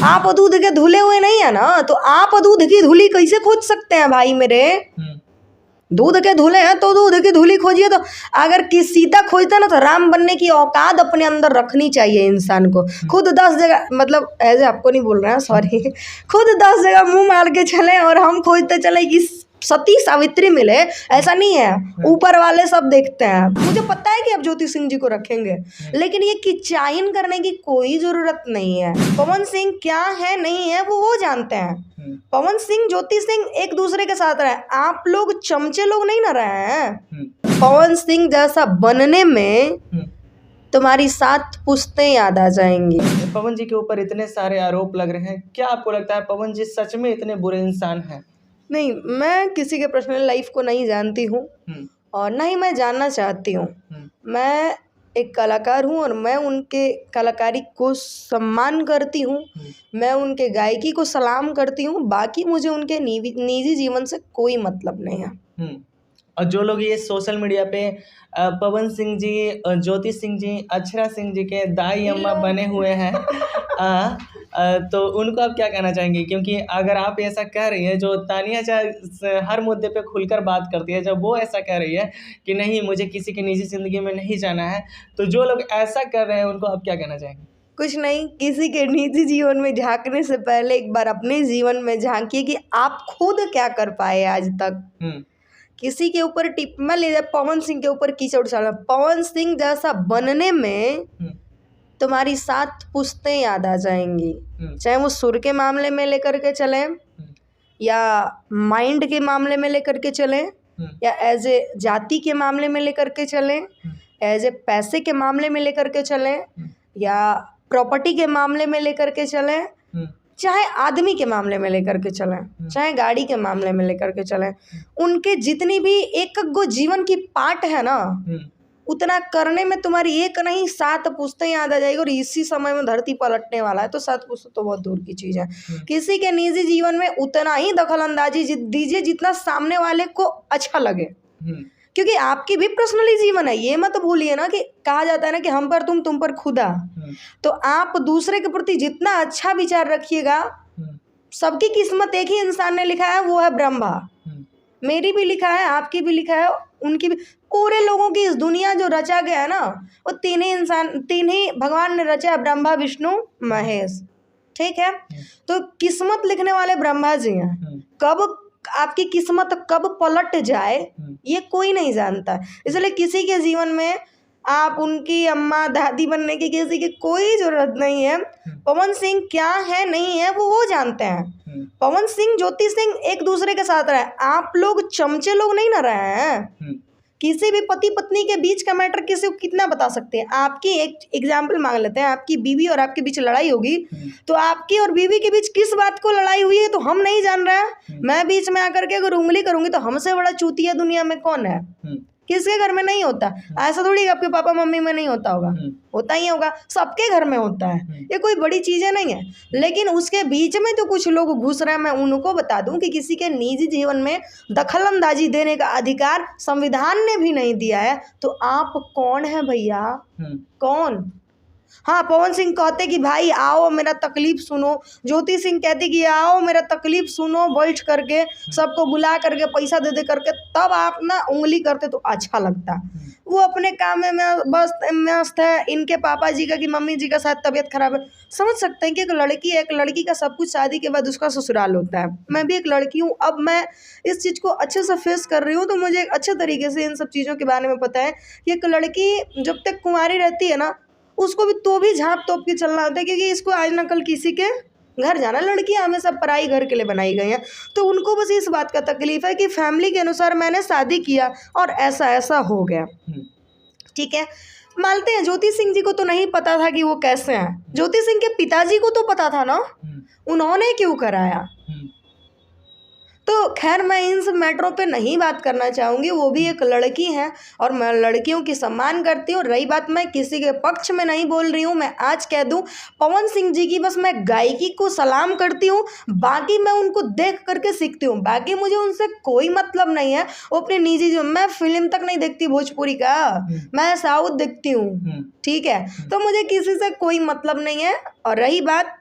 आप दूध के धुले हुए नहीं है ना, तो आप दूध की धुली कैसे खोज सकते हैं भाई मेरे? दूध के धुले हैं तो दूध की धुली खोजिए। तो अगर किसी सीता खोजता ना, तो राम बनने की औकात अपने अंदर रखनी चाहिए इंसान को। खुद 10 जगह, मतलब ऐसे आपको नहीं बोल रहे हैं, सॉरी, खुद 10 जगह मुंह मार के चले और हम खोजते चले कि सती सावित्री मिले, ऐसा नहीं है। ऊपर वाले सब देखते हैं। मुझे पता है कि आप ज्योति सिंह जी को रखेंगे, लेकिन ये किचाइन करने की कोई जरूरत नहीं है। पवन सिंह क्या है नहीं है वो जानते हैं। पवन सिंह, ज्योति सिंह एक दूसरे के साथ रहे। आप लोग चमचे लोग नहीं ना रहे हैं। पवन सिंह जैसा बनने में तुम्हारी 7 पुश्तें याद आ जाएंगी। पवन जी के ऊपर इतने सारे आरोप लग रहे हैं, क्या आपको लगता है पवन जी सच में इतने बुरे इंसान हैं? नहीं, मैं किसी के पर्सनल लाइफ को नहीं जानती हूँ और ना ही मैं जानना चाहती हूँ। मैं एक कलाकार हूँ और मैं उनके कलाकारी को सम्मान करती हूँ। मैं उनके गायकी को सलाम करती हूँ। बाकी मुझे उनके निजी जीवन से कोई मतलब नहीं है। और जो लोग ये सोशल मीडिया पे पवन सिंह जी, ज्योति सिंह जी, अक्षरा सिंह जी के दाई अम्मा बने हुए हैं, तो उनको आप क्या कहना चाहेंगे? क्योंकि अगर आप ऐसा कह रही है, जो तानिया चाहे हर मुद्दे पे खुलकर बात करती है, जब वो ऐसा कह रही है कि नहीं मुझे किसी की निजी ज़िंदगी में नहीं जाना है, तो जो लोग ऐसा कर रहे हैं उनको आप क्या कहना चाहेंगे? कुछ नहीं, किसी के निजी जीवन में झांकने से पहले एक बार अपने जीवन में झांकिए कि आप खुद क्या कर पाए आज तक। किसी के ऊपर टिप मैं ले पवन सिंह के ऊपर कीचड़ उछालना। पवन सिंह जैसा बनने में तुम्हारी 7 पुश्तें याद आ जाएंगी। चाहे वो सुर के मामले में लेकर के चले, या माइंड के मामले में लेकर के चले, या एज ए जाति के मामले में लेकर के चले, एज ए पैसे के मामले में लेकर के चले, या प्रॉपर्टी के मामले में लेकर के चले, चाहे आदमी के मामले में लेकर के चलें, चाहे गाड़ी के मामले में लेकर के चलें। उनके जितनी भी एक गो जीवन की पार्ट है ना, उतना करने में तुम्हारी एक नहीं 7 पुश्तें याद आ जाएगी। और इसी समय में धरती पलटने वाला है, तो 7 पुश्तें तो बहुत दूर की चीज़ है। किसी के निजी जीवन में उतना ही दखल अंदाजी दीजिए जितना सामने वाले को अच्छा लगे, क्योंकि आपकी भी पर्सनली जीवन है। ये मत भूलिए ना कि कहा जाता है ना कि हम पर तुम पर खुदा। तो आप दूसरे के प्रति जितना अच्छा विचार रखिएगा, सबकी किस्मत एक ही इंसान ने लिखा है, वो है ब्रह्मा। मेरी भी लिखा है, आपकी भी लिखा है, उनकी भी। पूरे लोगों की इस दुनिया जो रचा गया है ना, वो 3 ही भगवान ने रचा है, ब्रह्मा विष्णु महेश। ठीक है, तो किस्मत लिखने वाले ब्रह्मा जी हैं। कब आपकी किस्मत कब पलट जाए ये कोई नहीं जानता। इसलिए किसी के जीवन में आप उनकी अम्मा दादी बनने की किसी की कोई जरूरत नहीं है। पवन सिंह क्या है नहीं है वो जानते हैं। पवन सिंह, ज्योति सिंह एक दूसरे के साथ रहे। आप लोग चमचे लोग नहीं ना रहे हैं। किसी भी पति पत्नी के बीच का मैटर किसी को कितना बता सकते हैं? आपकी एक एग्जाम्पल मांग लेते हैं, आपकी बीवी और आपके बीच लड़ाई होगी, तो आपकी और बीवी के बीच किस बात को लड़ाई हुई है तो हम नहीं जान रहे हैं। मैं बीच में आकर के अगर उंगली करूंगी तो हमसे बड़ा चूतिया दुनिया में कौन है? किसके घर में नहीं होता? ऐसा थोड़ी आपके पापा मम्मी में नहीं होता होगा, होता ही होगा, सबके घर में होता है। ये कोई बड़ी चीजें नहीं है। लेकिन उसके बीच में तो कुछ लोग घुस रहे हैं। मैं उनको बता दूं कि किसी के निजी जीवन में दखलंदाजी देने का अधिकार संविधान ने भी नहीं दिया है। तो आप कौन है भैया? कौन? हाँ, पवन सिंह कहते कि भाई आओ मेरा तकलीफ सुनो, ज्योति सिंह कहती कि आओ मेरा तकलीफ सुनो, बैठ करके सबको बुला करके पैसा दे दे करके, तब आप ना उंगली करते तो अच्छा लगता। वो अपने काम में बस मस्त है। इनके पापा जी का कि मम्मी जी का शायद तबीयत खराब है। समझ सकते हैं कि एक लड़की का सब कुछ शादी के बाद उसका ससुराल होता है। मैं भी एक लड़की हूँ, अब मैं इस चीज़ को अच्छे से फेस कर रही हूँ, तो मुझे अच्छे तरीके से इन सब चीज़ों के बारे में पता है कि एक लड़की जब तक कुंवारी रहती है ना, उसको भी तो भी झाँप तोप के चलना होता है, क्योंकि इसको आज न कल किसी के घर जाना। लड़कियां हमेशा पराई घर के लिए बनाई गई हैं। तो उनको बस इस बात का तकलीफ है कि फैमिली के अनुसार मैंने शादी किया और ऐसा ऐसा हो गया। ठीक है, मानते हैं ज्योति सिंह जी को तो नहीं पता था कि वो कैसे हैं। ज्योति सिंह के पिताजी को तो पता था ना, उन्होंने क्यों कराया? तो खैर मैं इन सब मैटरों पे नहीं बात करना चाहूँगी। वो भी एक लड़की है और मैं लड़कियों की सम्मान करती हूँ। रही बात, मैं किसी के पक्ष में नहीं बोल रही हूँ। मैं आज कह दूँ, पवन सिंह जी की बस मैं गायकी को सलाम करती हूँ। बाकी मैं उनको देख करके सीखती हूँ। बाकी मुझे उनसे कोई मतलब नहीं है। वो अपने निजी जीवन, मैं फिल्म तक नहीं देखती भोजपुरी का, मैं साउथ देखती हूँ। ठीक है, तो मुझे किसी से कोई मतलब नहीं है। और रही बात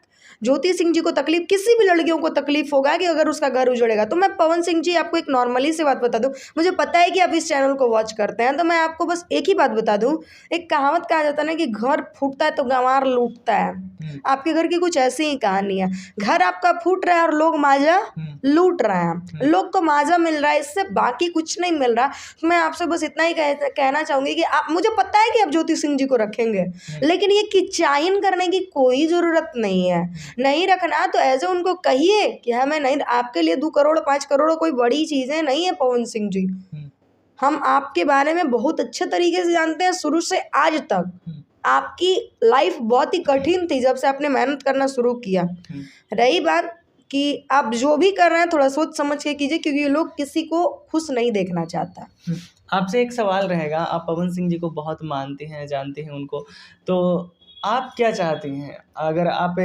ज्योति सिंह जी को तकलीफ, किसी भी लड़कियों को तकलीफ होगा कि अगर उसका घर उजड़ेगा। तो मैं पवन सिंह जी आपको एक नॉर्मली सी बात बता दूं, मुझे पता है कि आप इस चैनल को वॉच करते हैं, तो मैं आपको बस एक ही बात बता दूं, एक कहावत कहा जाता है ना कि घर फूटता है तो गंवार लूटता है। आपके घर की कुछ ऐसी ही कहानी है। घर आपका फूट रहा है और लोग माजा लूट रहे हैं, लोग को माजा मिल रहा है, इससे बाकी कुछ नहीं मिल रहा। मैं आपसे बस इतना ही कहना चाहूंगी कि आप, मुझे पता है कि आप ज्योति सिंह जी को रखेंगे, लेकिन ये किचाइन करने की कोई जरूरत नहीं है। नहीं रखना तो ऐसे उनको कहिए कि हमें नहीं, आपके लिए 2 करोड़ 5 करोड़ कोई बड़ी चीजें नहीं है पवन सिंह जी। हम आपके बारे में बहुत अच्छे तरीके से जानते हैं, शुरू से आज तक आपकी लाइफ बहुत ही कठिन थी जब से आपने मेहनत करना शुरू किया। रही बात कि आप जो भी कर रहे हैं थोड़ा सोच समझ के कीजिए, क्योंकि ये लोग किसी को खुश नहीं देखना चाहता। आपसे एक सवाल रहेगा, आप पवन सिंह जी को बहुत मानते हैं, जानते हैं उनको, तो आप क्या चाहती हैं? अगर आप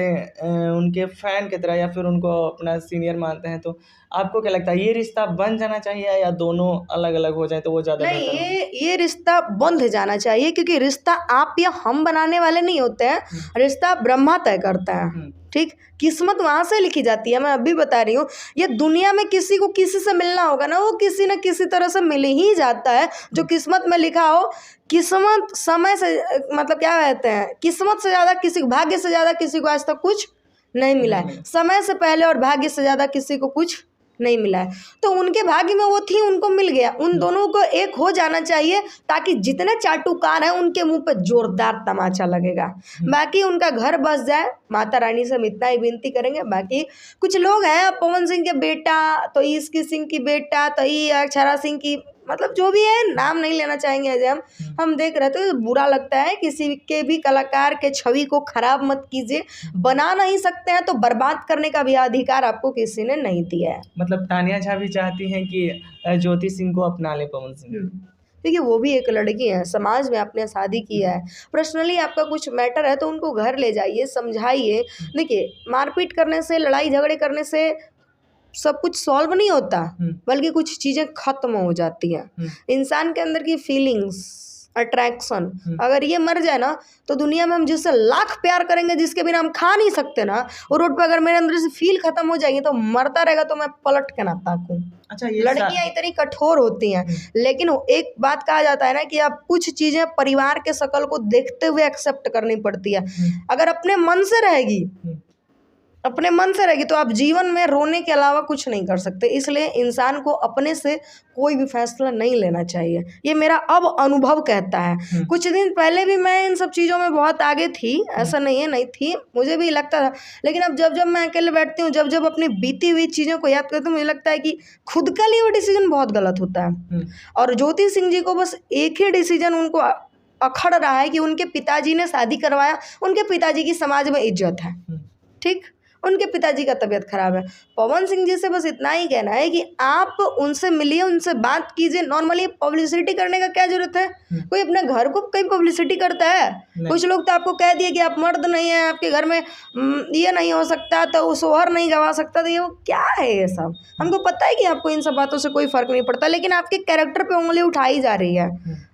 उनके फैन की तरह या फिर उनको अपना सीनियर मानते हैं, तो आपको क्या लगता है, ये रिश्ता बन जाना चाहिए या दोनों अलग अलग हो जाए तो वो ज़्यादा नहीं, बेहतर होगा? ये रिश्ता बंध जाना चाहिए, क्योंकि रिश्ता आप या हम बनाने वाले नहीं होते हैं, रिश्ता ब्रह्मा तय करता है। ठीक, किस्मत वहां से लिखी जाती है। मैं अभी बता रही हूँ, ये दुनिया में किसी को किसी से मिलना होगा ना, वो किसी न किसी तरह से मिल ही जाता है। जो किस्मत में लिखा हो, किस्मत समय से, मतलब क्या कहते हैं, किस्मत से ज़्यादा किसी, भाग्य से ज़्यादा किसी को आज तक कुछ नहीं मिला है। समय से पहले और भाग्य से ज़्यादा किसी को कुछ नहीं मिला है। तो उनके भाग्य में वो थी, उनको मिल गया। उन दोनों को एक हो जाना चाहिए, ताकि जितने चाटुकार हैं उनके मुंह पे जोरदार तमाचा लगेगा। बाकी उनका घर बस जाए, माता रानी से हम इतना ही विनती करेंगे। बाकी कुछ लोग हैं, पवन सिंह के बेटा, तो इसकी सिंह की बेटा, तो ये अक्षरा सिंह की, मतलब जो भी है, नाम नहीं लेना चाहेंगे। ऐसे हम देख रहे थे, बुरा लगता है। किसी के भी कलाकार के छवि को खराब मत कीजिए। बना नहीं सकते हैं तो बर्बाद करने का भी अधिकार आपको किसी ने नहीं दिया है। मतलब तानिया झा भी चाहती हैं कि ज्योति सिंह को अपना ले पवन सिंह। देखिए, वो भी एक लड़की है, समाज में आपने शादी किया है, पर्सनली आपका कुछ मैटर है तो उनको घर ले जाइए, समझाइए। देखिए, मारपीट करने से, लड़ाई झगड़े करने से सब कुछ सॉल्व नहीं होता, बल्कि कुछ चीज़ें खत्म हो जाती हैं। इंसान के अंदर की फीलिंग्स, अट्रैक्शन, अगर ये मर जाए ना, तो दुनिया में हम जिससे लाख प्यार करेंगे, जिसके बिना हम खा नहीं सकते ना, वो रोड पे अगर मेरे अंदर से फील खत्म हो जाएगी तो मरता रहेगा तो मैं पलट के ना ताकूं। अच्छा, ये लड़कियां इतनी कठोर होती हैं, लेकिन एक बात कहा जाता है ना कि आप कुछ चीजें परिवार के शकल को देखते हुए एक्सेप्ट करनी पड़ती है। अगर अपने मन से रहेगी, अपने मन से रहेगी, तो आप जीवन में रोने के अलावा कुछ नहीं कर सकते। इसलिए इंसान को अपने से कोई भी फैसला नहीं लेना चाहिए, ये मेरा अब अनुभव कहता है। कुछ दिन पहले भी मैं इन सब चीज़ों में बहुत आगे थी, ऐसा नहीं है नहीं थी, मुझे भी लगता था। लेकिन अब जब जब मैं अकेले बैठती हूँ, जब जब अपनी बीती हुई चीज़ों को याद करती हूँ, मुझे लगता है कि खुद का लिए वो डिसीजन बहुत गलत होता है। और ज्योति सिंह जी को बस एक ही डिसीजन उनको अखड़ रहा है कि उनके पिताजी ने शादी करवाया, उनके पिताजी की समाज में इज्जत है, ठीक, उनके पिताजी का तबीयत खराब है। पवन सिंह जी से बस इतना ही कहना है कि आप उनसे मिलिए, उनसे बात कीजिए। नॉर्मली पब्लिसिटी करने का क्या जरूरत है? कोई अपने घर को कहीं पब्लिसिटी करता है? कुछ लोग तो आपको कह दिए कि आप मर्द नहीं है, आपके घर में ये नहीं हो सकता, तो वो सोहर नहीं गवा सकता, तो ये क्या है ये सब? हमको पता है कि आपको इन सब बातों से कोई फर्क नहीं पड़ता, लेकिन आपके कैरेक्टर पे उंगली उठाई जा रही है।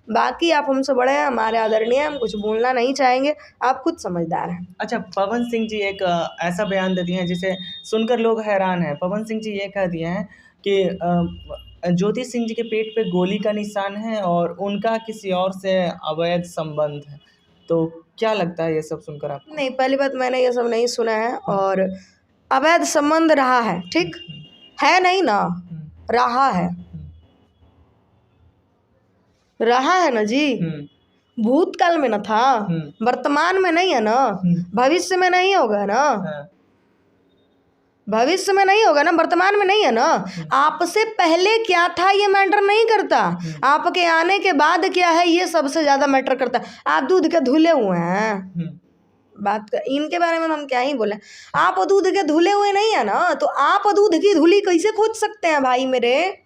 बाकी आप हमसे बड़े हैं, हमारे आदरणीय, हम कुछ बोलना नहीं चाहेंगे, आप खुद समझदार हैं। अच्छा, पवन सिंह जी एक ऐसा बयान देती हैं जिसे सुनकर लोग हैरान हैं। पवन सिंह जी ये कह दिए हैं कि ज्योति सिंह जी के पेट पे गोली का निशान है और उनका किसी और से अवैध संबंध है। तो क्या लगता है ये सब सुनकर आपको? नहीं, पहली बात, मैंने ये सब नहीं सुना है। और अवैध संबंध रहा है, ठीक है, नहीं ना, रहा है ना जी। भूतकाल में न था, वर्तमान में नहीं है ना, भविष्य में नहीं होगा ना, भविष्य में नहीं होगा ना, वर्तमान में नहीं है ना। आपसे पहले क्या था ये मैटर नहीं करता, आपके आने के बाद क्या है ये सबसे ज्यादा मैटर करता है। आप दूध के धुले हुए हैं, बात कर, इनके बारे में हम क्या ही बोले। आप दूध के धुले हुए नहीं है ना, तो आप दूध की धुली कैसे खोज सकते हैं भाई मेरे?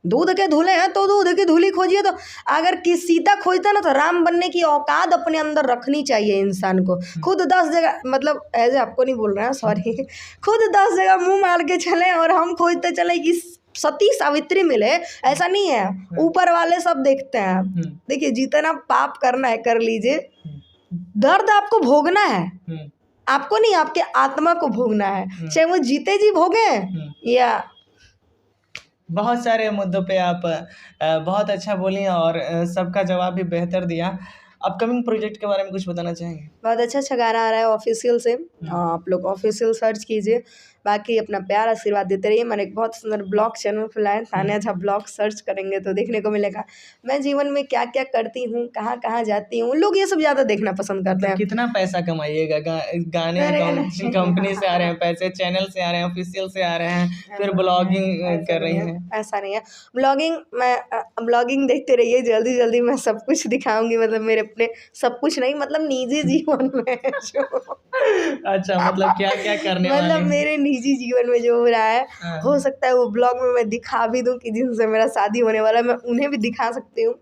दूध के धुले हैं तो दूध की धुली खोजिए। तो अगर किसी सीता खोजता ना, तो राम बनने की औकात अपने अंदर रखनी चाहिए इंसान को। खुद 10 जगह, मतलब ऐसे आपको नहीं बोल रहे हैं, सॉरी, खुद 10 जगह मुंह मार के चले और हम खोजते चले कि सती सावित्री मिले, ऐसा नहीं है। ऊपर वाले सब देखते हैं। देखिए, जितना पाप करना है कर लीजिए, दर्द आपको भोगना है, आपको नहीं, आपके आत्मा को भोगना है, चाहे वो जीते जी भोगे या बहुत सारे मुद्दों पे आप बहुत अच्छा बोली और सबका जवाब भी बेहतर दिया। अपकमिंग प्रोजेक्ट के बारे में कुछ बताना चाहेंगे? बहुत अच्छा गाना आ रहा है ऑफिशियल से, आप लोग ऑफिशियल सर्च कीजिए। बाकी अपना प्यार आशीर्वाद देते रहिए। मैंने एक बहुत सुंदर ब्लॉग चैनल खुला है, तान्या झा ब्लॉग, सर्च करेंगे तो देखने को मिलेगा मैं जीवन में क्या क्या करती हूँ, कहाँ कहाँ जाती हूँ। लोग ये सब ज़्यादा देखना पसंद करते हैं। कितना पैसा कमाइएगा? गाने कंपनी से आ रहे हैं पैसे, चैनल से आ रहे हैं, ऑफिशियल से आ रहे हैं, फिर ब्लॉगिंग कर रही हैं। ऐसा नहीं है, ब्लॉगिंग देखते रहिए, जल्दी जल्दी मैं सब कुछ दिखाऊंगी। मतलब मेरे अपने सब कुछ नहीं, मतलब निजी जीवन में जो अच्छा, मतलब क्या क्या करने वाले मतलब हैं? मेरे निजी जीवन में जो हो रहा है, हो सकता है वो ब्लॉग में मैं दिखा भी दूं कि जिनसे मेरा शादी होने वाला है, मैं उन्हें भी दिखा सकती हूँ।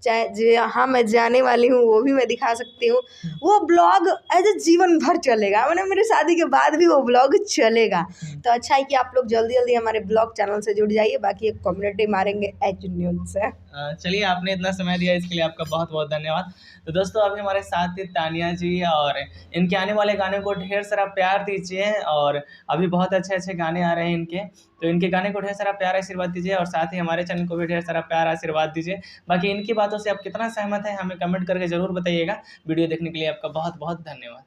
चाहे जहाँ मैं जाने वाली हूँ वो भी मैं दिखा सकती हूँ। वो ब्लॉग एज ए जीवन भर चलेगा, मतलब मेरे शादी के बाद भी वो ब्लॉग चलेगा। तो अच्छा है कि आप लोग जल्दी जल्दी हमारे ब्लॉग चैनल से जुड़ जाइए। बाकी एक कम्युनिटी मारेंगे एच न्यूज़ से। चलिए, आपने इतना समय दिया इसके लिए आपका बहुत बहुत धन्यवाद। तो दोस्तों, अभी हमारे साथ थी तान्या जी, और इनके आने वाले गाने को ढेर सारा प्यार दीजिए। और अभी बहुत अच्छे अच्छे गाने आ रहे हैं इनके, तो इनके गाने को ढेर सारा प्यार आशीर्वाद दीजिए, और साथ ही हमारे चैनल को भी ढेर सारा प्यार आशीर्वाद दीजिए। बाकी इनकी बातों से आप कितना सहमत हैं हमें कमेंट करके ज़रूर बताइएगा। वीडियो देखने के लिए आपका बहुत बहुत धन्यवाद।